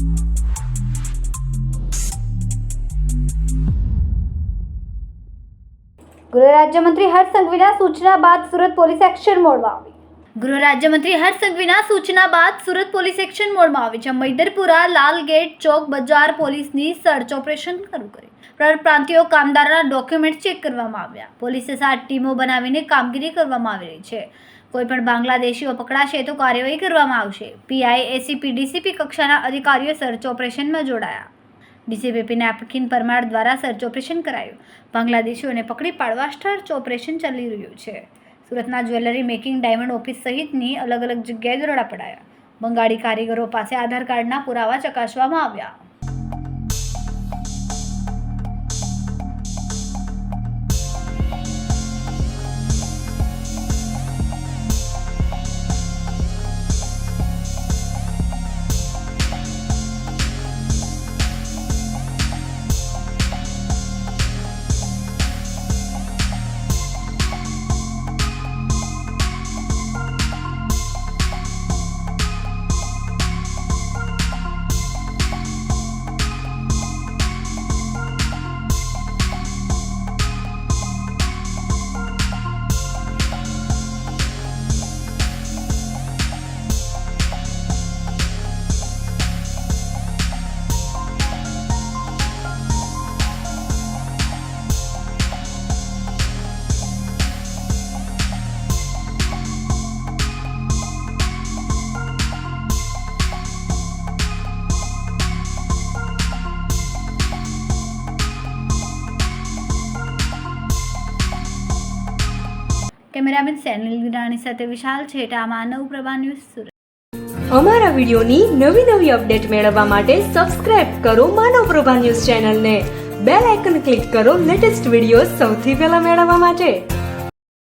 ગૃહ રાજ્યમંત્રી હર્ષ સંઘવીના સૂચના બાદ સુરત પોલીસ એક્શન મોડમાં આવી. ગૃહ રાજ્યમંત્રી હર્ષ સંઘવીના સૂચના બાદ સુરત પોલીસ એક્શન મોડમાં આવી છે. મૈદરપુરા લાલગેટ ચોક બજાર પોલીસની સર્ચ ઓપરેશન શરૂ કરી. પરપ્રાંતિયો કામદારના ડોક્યુમેન્ટ ચેક કરવામાં આવ્યા. પોલીસે 7 ટીમો બનાવીને કામગીરી કરવામાં આવી રહી છે. કોઈપણ બાંગ્લાદેશીઓ પકડાશે તો કાર્યવાહી કરવામાં આવશે. પીઆઈ, એસીપી, ડીસીપી કક્ષાના અધિકારીઓ સર્ચ ઓપરેશનમાં જોડાયા. ડીસીપી નેપકિન પરમાર દ્વારા સર્ચ ઓપરેશન કરાયું. બાંગ્લાદેશીઓને પકડી પાડવા સર્ચ ઓપરેશન ચાલી રહ્યું છે. સુરતના જ્વેલરી મેકિંગ, ડાયમંડ ઓફિસ સહિતની અલગ અલગ જગ્યાએ દરોડા પડાયા. બંગાળી કારીગરો પાસે આધાર કાર્ડના પુરાવા ચકાસવામાં આવ્યા. કેમેરામેન સેનિલ ગિરાણી સાથે વિશાલ છેટા, માનવ પ્રભા ન્યૂઝ, સુરત. અમારા વિડીયોની નવી અપડેટ મેળવવા માટે સબસ્ક્રાઇબ કરો માનવ પ્રભા ન્યૂઝ ચેનલને. બેલ આઇકન ક્લિક કરો લેટેસ્ટ વિડીયો સૌથી પહેલા મેળવવા માટે.